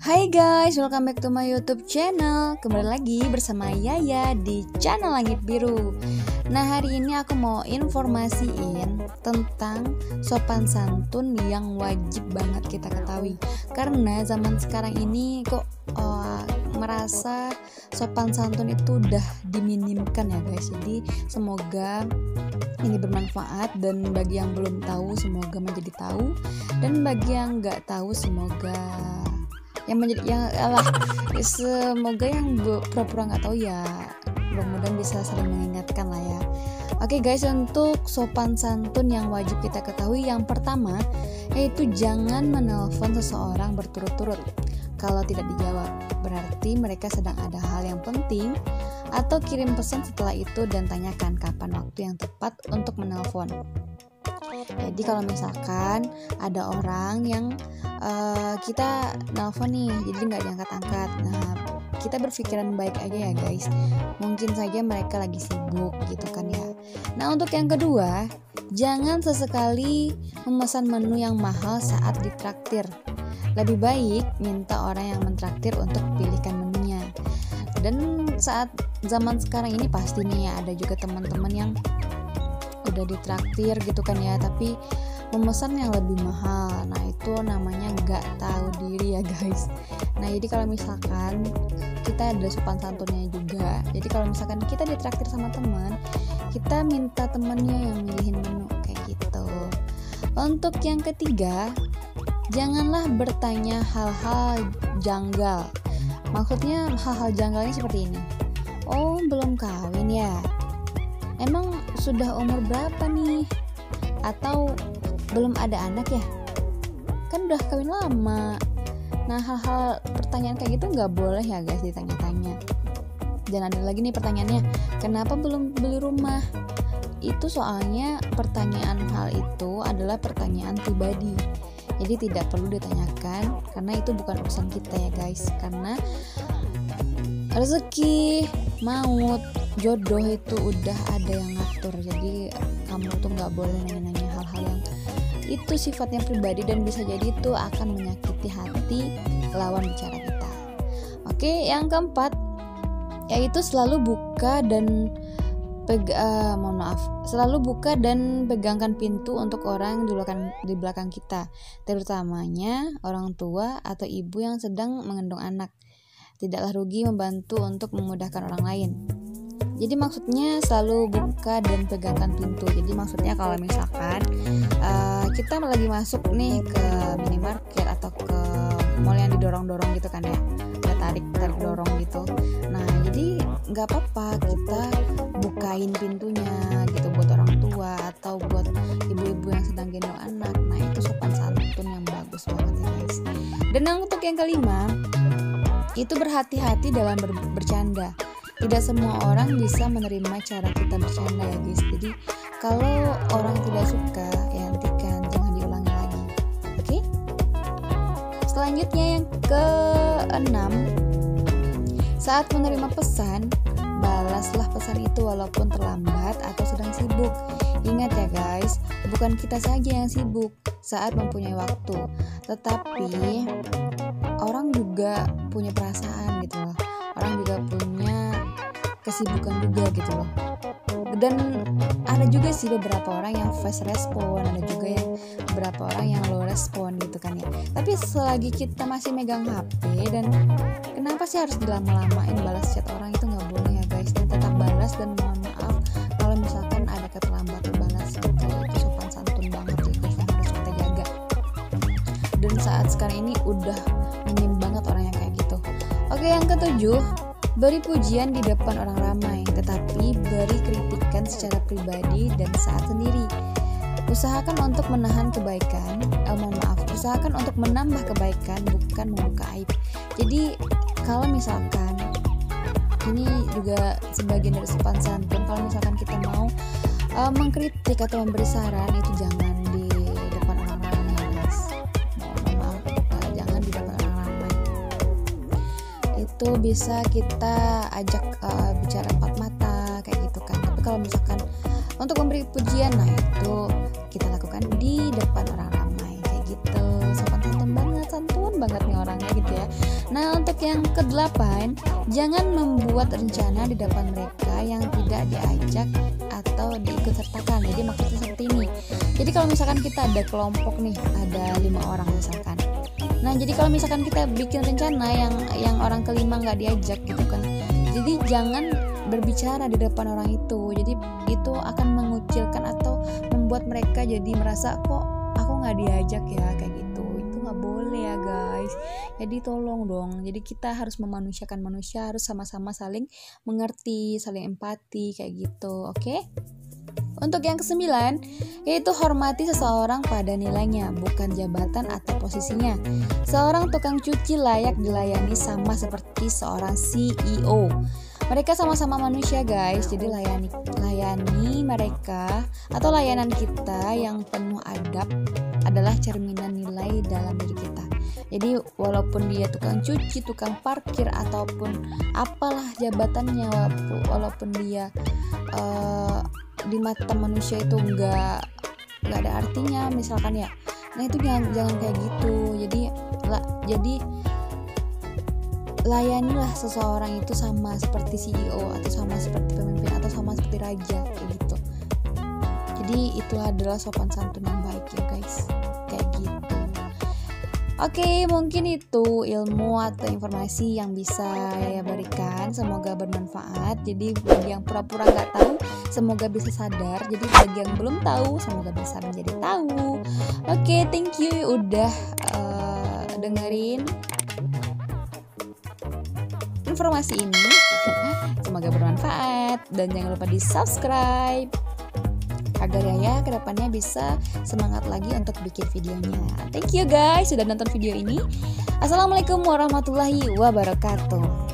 Hai guys, welcome back to my YouTube channel. Kembali lagi bersama Yaya di channel Langit Biru. Nah, hari ini aku mau informasiin tentang sopan santun yang wajib banget kita ketahui. Karena zaman sekarang ini kok merasa sopan santun itu udah diminimkan ya guys. Jadi semoga ini bermanfaat, dan bagi yang belum tahu semoga menjadi tahu, dan bagi yang nggak tahu semoga semoga yang pura-pura nggak tahu ya mudah-mudahan bisa saling mengingatkan lah ya. Oke guys, untuk sopan santun yang wajib kita ketahui, yang pertama yaitu jangan menelpon seseorang berturut-turut. Kalau tidak dijawab berarti mereka sedang ada hal yang penting, atau kirim pesan setelah itu dan tanyakan kapan waktu yang tepat untuk menelpon. Jadi kalau misalkan ada orang yang kita nelpon nih, jadi nggak diangkat-angkat, nah kita berpikiran baik aja ya guys, mungkin saja mereka lagi sibuk gitu kan ya. Nah, untuk yang kedua, jangan sesekali memesan menu yang mahal saat ditraktir. Lebih baik minta orang yang mentraktir untuk pilihkan menunya. Dan saat zaman sekarang ini pasti nih ya, ada juga teman-teman yang udah ditraktir gitu kan ya, tapi memesan yang lebih mahal. Nah, itu namanya nggak tahu diri ya guys. Nah, jadi kalau misalkan kita ada sopan santunnya juga, jadi kalau misalkan kita ditraktir sama teman, kita minta temannya yang milihin menu kayak gitu. Untuk yang ketiga, janganlah bertanya hal-hal janggal. Maksudnya hal-hal janggalnya seperti ini. Oh, belum kawin ya? Emang sudah umur berapa nih? Atau belum ada anak ya? Kan udah kawin lama. Nah, hal-hal pertanyaan kayak gitu nggak boleh ya guys ditanya-tanya. Dan ada lagi nih pertanyaannya, kenapa belum beli rumah? Itu soalnya pertanyaan hal itu adalah pertanyaan pribadi. Jadi tidak perlu ditanyakan karena itu bukan urusan kita ya guys. Karena rezeki, maut, jodoh itu udah ada yang ngatur. Jadi kamu tuh nggak boleh nanya-nanya hal-hal yang itu sifatnya pribadi, dan bisa jadi itu akan menyakiti hati lawan bicara kita. Oke, yang keempat yaitu selalu buka dan pegangkan pintu untuk orang di belakang kita, terutamanya orang tua atau ibu yang sedang menggendong anak. Tidaklah rugi membantu untuk memudahkan orang lain. Jadi maksudnya selalu buka dan pegangkan pintu. Jadi maksudnya kalau misalkan kita lagi masuk nih ke minimarket atau ke mall yang didorong-dorong gitu kan ya, tarik dorong gitu. Nah, jadi nggak apa-apa kita bukain pintunya gitu buat orang tua atau buat ibu-ibu yang sedang gendong anak. Nah, itu sopan santun yang bagus banget ya guys. Dan untuk yang kelima, itu berhati-hati dalam bercanda. Tidak semua orang bisa menerima cara kita bercanda ya guys. Jadi kalau orang tidak suka ya hentikan, jangan diulangi lagi. Oke? Selanjutnya yang keenam, saat menerima pesan, balaslah pesan itu walaupun terlambat atau sedang sibuk. Ingat ya guys, bukan kita saja yang sibuk saat mempunyai waktu, tetapi orang juga punya perasaan gitu loh. Orang juga punya kesibukan juga gitu loh. Dan ada juga sih beberapa orang yang fast respon, ada juga yang beberapa orang yang low respon gitu kan ya. Tapi selagi kita masih megang HP, dan kenapa sih harus dilama-lamain balas chat orang, itu nggak boleh ya guys. Dan tetap balas, dan mohon maaf kalau misalkan ada keterlambatan balas, itu sopan santun banget ya guys, yang harus kita jaga. Dan saat sekarang ini udah minim banget orang yang kayak gitu. Oke, yang ketujuh, beri pujian di depan orang ramai, tetapi beri kritikan secara pribadi dan saat sendiri. Usahakan untuk menahan kebaikan, usahakan untuk menambah kebaikan, bukan membuka aib. Jadi kalau misalkan ini juga sebagian dari sopan santun, kalau misalkan kita mau mengkritik atau memberi saran, itu jangan di depan orang ramai ya guys. Jangan di depan orang ramai. Itu bisa kita ajak bicara empat mata kayak gitu kan. Tapi kalau misalkan untuk memberi pujian, nah itu kita lakukan di depan orang ramai kayak gitu. Sopan santun banget nih orangnya gitu ya. Nah, untuk yang ke-8, jangan membuat rencana di depan mereka yang tidak diajak atau diikutsertakan. Jadi maksudnya seperti ini. Jadi kalau misalkan kita ada kelompok nih, ada 5 orang misalkan. Nah, jadi kalau misalkan kita bikin rencana yang orang kelima nggak diajak gitu kan. Jadi jangan berbicara di depan orang itu. Jadi itu akan mengucilkan atau membuat mereka jadi merasa kok aku nggak diajak ya, kayak gitu. Itu nggak boleh ya guys. Jadi tolong dong. Jadi kita harus memanusiakan manusia, harus sama-sama saling mengerti, saling empati kayak gitu. Oke? Untuk yang ke-9, yaitu hormati seseorang pada nilainya, bukan jabatan atau posisinya. Seorang tukang cuci layak dilayani sama seperti seorang CEO. Mereka sama-sama manusia guys, jadi layani mereka atau layanan kita yang penuh adab adalah cerminan nilai dalam diri kita. Jadi walaupun dia tukang cuci, tukang parkir ataupun apalah jabatannya, walaupun dia di mata manusia itu nggak ada artinya misalkan ya, nah itu jangan kayak gitu. Jadi layanilah seseorang itu sama seperti CEO atau sama seperti pemimpin atau sama seperti raja kayak gitu. Jadi itu adalah sopan santun yang baik ya guys, kayak gitu. Oke, mungkin itu ilmu atau informasi yang bisa saya berikan. Semoga bermanfaat. Jadi bagi yang pura-pura nggak tahu, semoga bisa sadar. Jadi bagi yang belum tahu, semoga bisa menjadi tahu. Oke, thank you udah dengerin informasi ini. Semoga bermanfaat dan jangan lupa di subscribe agar Yaya kedepannya bisa semangat lagi untuk bikin videonya. Thank you guys sudah nonton video ini. Assalamualaikum warahmatullahi wabarakatuh.